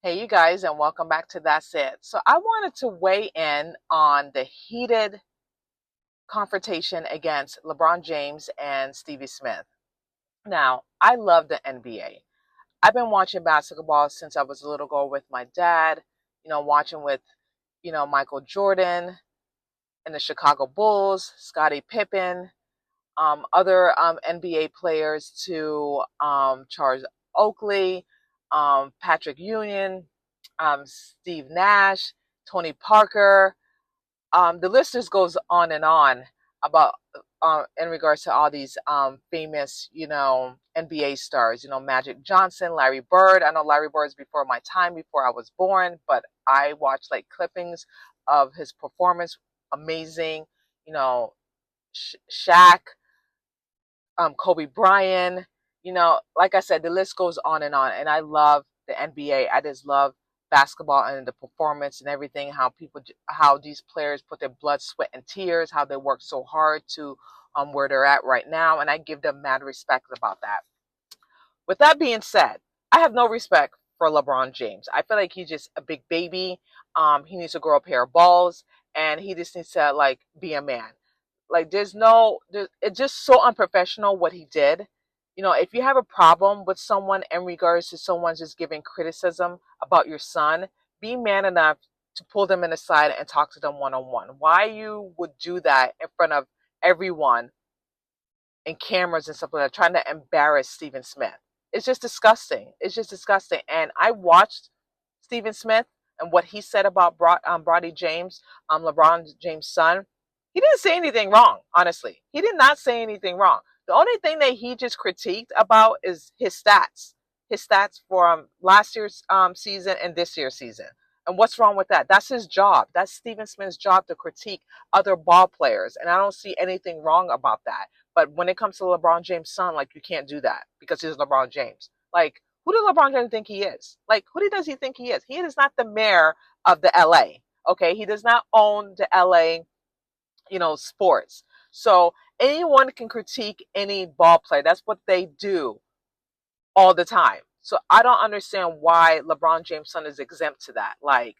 Hey, you guys, and welcome back to That's It. So, I wanted to weigh in on the heated confrontation against LeBron James and Stevie Smith. Now, I love the NBA. I've been watching basketball since I was a little girl with my dad, watching with, Michael Jordan and the Chicago Bulls, Scottie Pippen, other NBA players to Charles Oakley, Patrick Union, Steve Nash, Tony Parker. The list just goes on and on about in regards to all these famous, NBA stars. Magic Johnson, Larry Bird. I know Larry Bird's before my time, before I was born, but I watched like clippings of his performance. Amazing. You know, Shaq, Kobe Bryant. Like I said, the list goes on, and I love the NBA. I just love basketball and the performance and everything. How these players put their blood, sweat, and tears, how they work so hard to where they're at right now, and I give them mad respect about that. With that being said, I have no respect for LeBron James. I feel like he's just a big baby. He needs to grow a pair of balls, and he just needs to like be a man. Like it's just so unprofessional what he did. If you have a problem with someone in regards to someone just giving criticism about your son, be man enough to pull them in the side and talk to them one on one. Why you would do that in front of everyone and cameras and stuff like that, trying to embarrass Stephen Smith? It's just disgusting. It's just disgusting. And I watched Stephen Smith and what he said about Bronny James, LeBron James' son. He didn't say anything wrong, honestly. He did not say anything wrong. The only thing that he just critiqued about is his stats from last year's season and this year's season. And what's wrong with that? That's his job. That's Stephen Smith's job to critique other ball players. And I don't see anything wrong about that. But when it comes to LeBron James' son, like, you can't do that because he's LeBron James. Like, who does LeBron James think he is? Like, who does he think he is? He is not the mayor of the LA. Okay, he does not own the LA, sports. So anyone can critique any ball player. That's what they do all the time. So I don't understand why LeBron James' son is exempt to that. Like,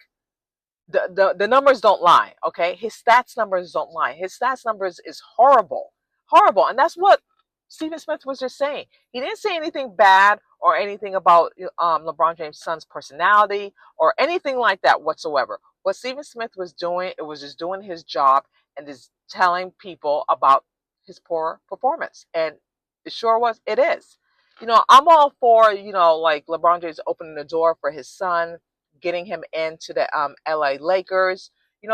the numbers don't lie. Okay, his stats numbers don't lie. His stats numbers is horrible, horrible, and that's what Stephen Smith was just saying. He didn't say anything bad or anything about LeBron James' son's personality or anything like that whatsoever. What Stephen Smith was doing, it was just doing his job and just telling people about his poor performance, and it sure was. It is. I'm all for like LeBron James opening the door for his son, getting him into the LA Lakers.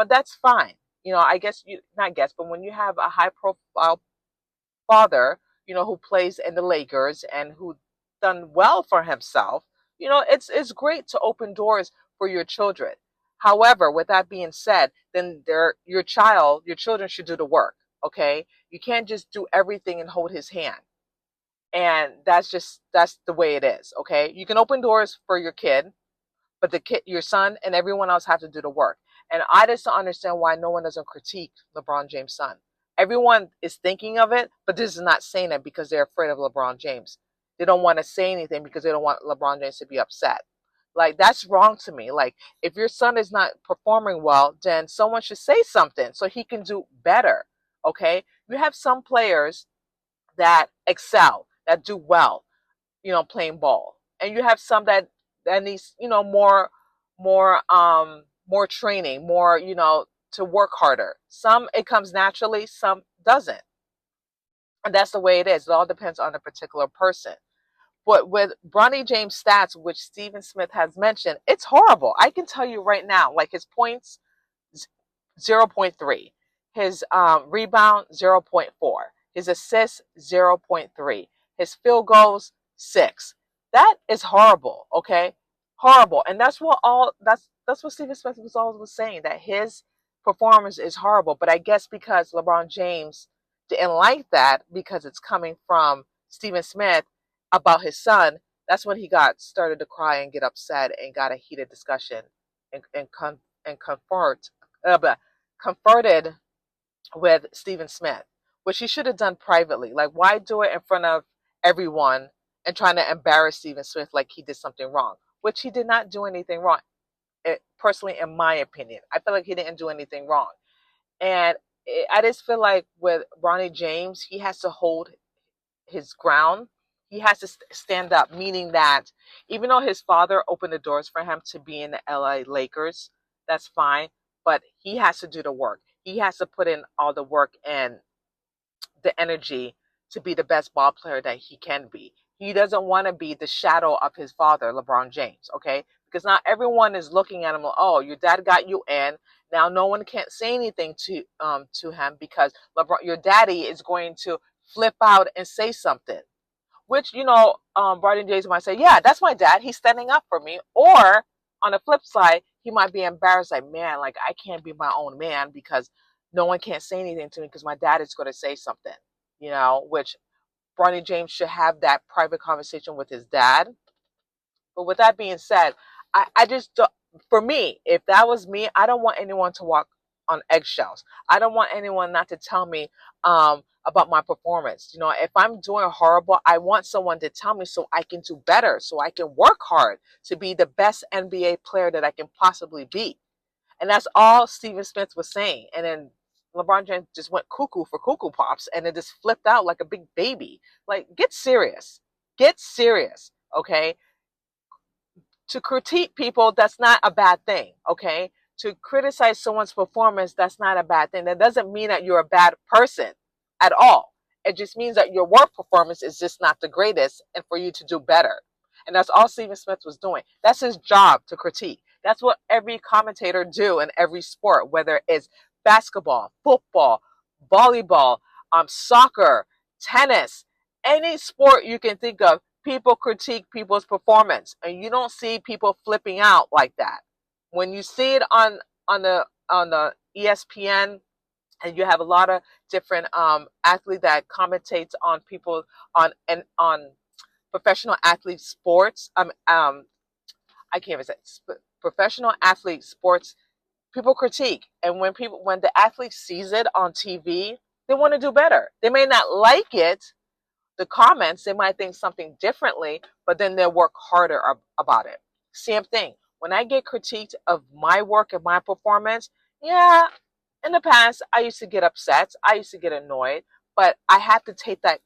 That's fine. I guess you not guess, but when you have a high profile father, who plays in the Lakers and who done well for himself, it's great to open doors for your children. However, with that being said, then your children should do the work. Okay, you can't just do everything and hold his hand. And that's the way it is. Okay, you can open doors for your kid, but your son and everyone else have to do the work. And I just don't understand why no one doesn't critique LeBron James' son. Everyone is thinking of it, but this is not saying it because they're afraid of LeBron James. They don't want to say anything because they don't want LeBron James to be upset. Like, that's wrong to me. Like, if your son is not performing well, then someone should say something so he can do better. Okay? You have some players that excel, that do well, playing ball. And you have some that needs, more training, more, to work harder. Some it comes naturally, some doesn't. And that's the way it is. It all depends on the particular person. But with Bronny James stats, which Stephen Smith has mentioned, it's horrible. I can tell you right now, like his points, 0.3. His rebound, 0.4. His assists, 0.3. His field goals, 6. That is horrible, okay? Horrible. And that's what Stephen Smith was always saying, that his performance is horrible. But I guess because LeBron James didn't like that because it's coming from Stephen Smith about his son, that's when he got started to cry and get upset and got a heated discussion and confront confronted with Stephen Smith, which he should have done privately. Like, why do it in front of everyone and trying to embarrass Stephen Smith like he did something wrong? which he did not do anything wrong. Personally, in my opinion, I feel like he didn't do anything wrong. And I just feel like with Bonny James, he has to hold his ground. He has to stand up, meaning that even though his father opened the doors for him to be in the LA Lakers, that's fine, but he has to do the work. He has to put in all the work and the energy to be the best ball player that he can be. He doesn't want to be the shadow of his father, LeBron James, okay? Because not everyone is looking at him like, oh, your dad got you in. Now no one can't say anything to him because LeBron, your daddy is going to flip out and say something. Which, Bonny James might say, yeah, that's my dad. He's standing up for me. Or on the flip side, he might be embarrassed, like, man, like I can't be my own man because no one can't say anything to me because my dad is going to say something, which Bonny James should have that private conversation with his dad. But with that being said, I just, for me, if that was me, I don't want anyone to walk on eggshells. I don't want anyone not to tell me about my performance. If I'm doing horrible, I want someone to tell me so I can do better, so I can work hard to be the best NBA player that I can possibly be. And that's all Stephen Smith was saying. And then LeBron James just went cuckoo for Cuckoo Pops and it just flipped out like a big baby. Like, get serious. Get serious, okay? To critique people, that's not a bad thing, okay? To criticize someone's performance, that's not a bad thing. That doesn't mean that you're a bad person at all. It just means that your work performance is just not the greatest and for you to do better. And that's all Stephen Smith was doing. That's his job, to critique. That's what every commentator do in every sport, whether it's basketball, football, volleyball, soccer, tennis, any sport you can think of. People critique people's performance, and you don't see people flipping out like that. When you see it on the ESPN, and you have a lot of different athletes that commentates on people on professional athlete sports. I can't even say professional athlete sports. People critique, and when the athlete sees it on TV, they want to do better. They may not like it, the comments, they might think something differently, but then they'll work harder about it. Same thing. When I get critiqued of my work and my performance, yeah, in the past, I used to get upset. I used to get annoyed, but I have to take that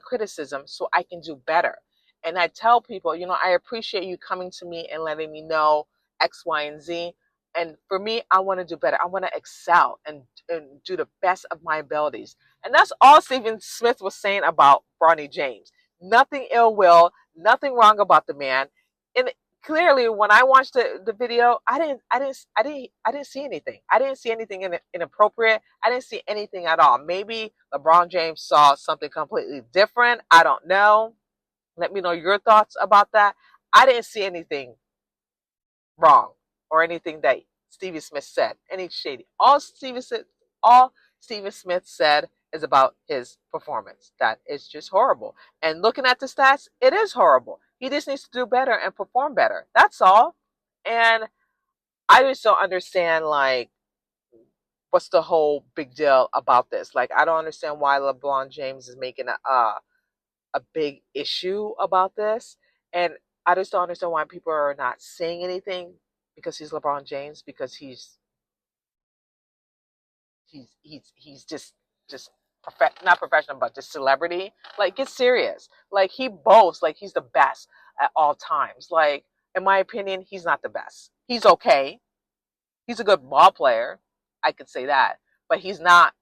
criticism so I can do better. And I tell people, I appreciate you coming to me and letting me know X, Y, and Z. And for me, I want to do better. I want to excel and do the best of my abilities. And that's all Stephen Smith was saying about Bonny James. Nothing ill will, nothing wrong about the man. And clearly, when I watched the video, I didn't see anything. I didn't see anything inappropriate. I didn't see anything at all. Maybe LeBron James saw something completely different. I don't know. Let me know your thoughts about that. I didn't see anything wrong or anything that Stevie Smith said, any shady. All Stephen Smith said is about his performance. That is just horrible. And looking at the stats, it is horrible. He just needs to do better and perform better. That's all. And I just don't understand, like, what's the whole big deal about this? Like, I don't understand why LeBron James is making a big issue about this. And I just don't understand why people are not saying anything because he's LeBron James, because he's just not professional, but just celebrity. Like, get serious. Like, he boasts like he's the best at all times. Like, in my opinion, he's not the best. He's okay. He's a good ball player. I could say that, but he's not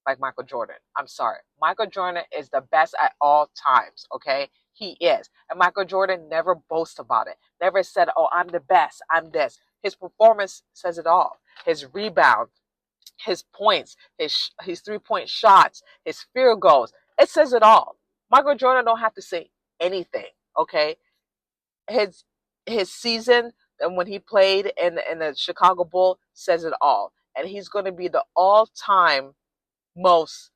like Michael Jordan. I'm sorry. Michael Jordan is the best at all times, okay? He is. And Michael Jordan never boasts about it. Never said, oh, I'm the best. I'm this. His performance says it all. His rebound, his points, his three-point shots, his field goals. It says it all. Michael Jordan don't have to say anything, okay? His season and when he played in the Chicago Bull says it all. And he's going to be the all-time most,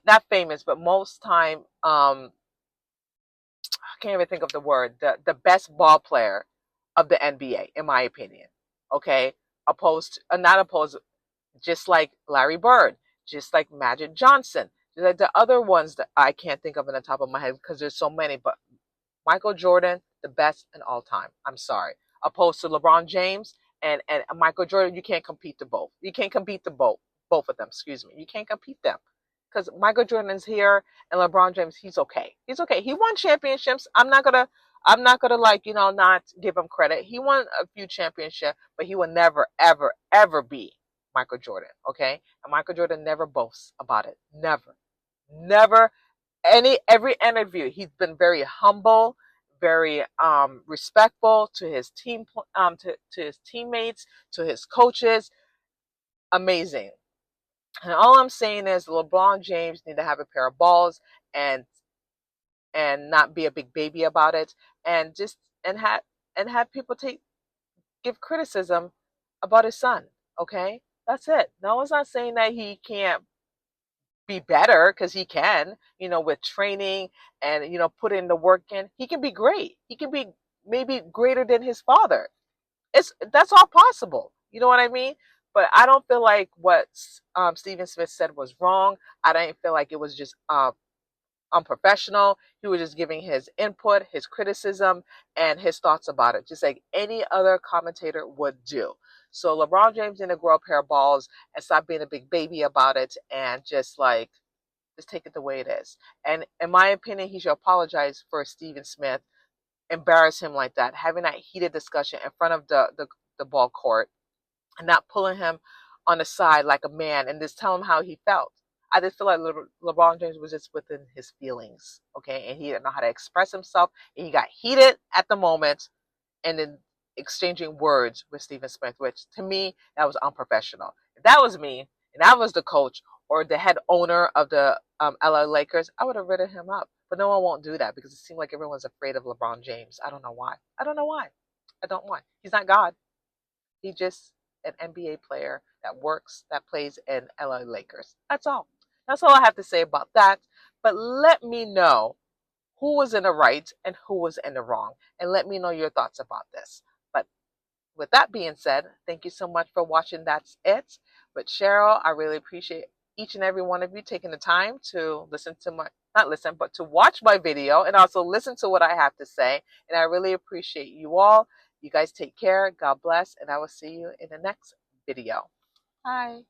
not famous, but most time, I can't even think of the word, the best ball player of the NBA, in my opinion. Okay? Not opposed, just like Larry Bird, just like Magic Johnson, Like the other ones that I can't think of in the top of my head because there's so many, but Michael Jordan, the best in all time. I'm sorry. Opposed to LeBron James and Michael Jordan, you can't compete the both. You can't compete the both of them, excuse me. You can't compete them. Because Michael Jordan is here and LeBron James, he's okay. He's okay. He won championships. I'm not gonna like, not give him credit. He won a few championships, but he will never, ever, ever be Michael Jordan. Okay? And Michael Jordan never boasts about it. Never. Never every interview he's been very humble, very respectful to his team, to his teammates, to his coaches. Amazing. And all I'm saying is LeBron James need to have a pair of balls and not be a big baby about it, and just and have people give criticism about his son. Okay, that's it. No one's not saying that he can't be better, because he can, with training and, put in the work in. He can be great. He can be maybe greater than his father. That's all possible. You know what I mean? But I don't feel like what Stephen Smith said was wrong. I don't feel like it was just unprofessional. He was just giving his input, his criticism, and his thoughts about it, just like any other commentator would do. So LeBron James need to grow a pair of balls and stop being a big baby about it, and just take it the way it is. And in my opinion, he should apologize for Stephen Smith, embarrass him like that, having that heated discussion in front of the ball court, and not pulling him on the side like a man and just tell him how he felt. I just feel like LeBron James was just within his feelings, okay? And he didn't know how to express himself. And he got heated at the moment and then exchanging words with Stephen Smith, which to me, that was unprofessional. If that was me, and that was the coach or the head owner of the LA Lakers, I would have written him up. But no one won't do that because it seemed like everyone's afraid of LeBron James. I don't know why. I don't know why. I don't want. He's not God. He's just an NBA player that works, that plays in LA Lakers. That's all. That's all I have to say about that. But let me know who was in the right and who was in the wrong. And let me know your thoughts about this. But with that being said, thank you so much for watching That's It with Cheryl. I really appreciate each and every one of you taking the time to listen to not listen, but to watch my video and also listen to what I have to say. And I really appreciate you all. You guys take care. God bless. And I will see you in the next video. Bye.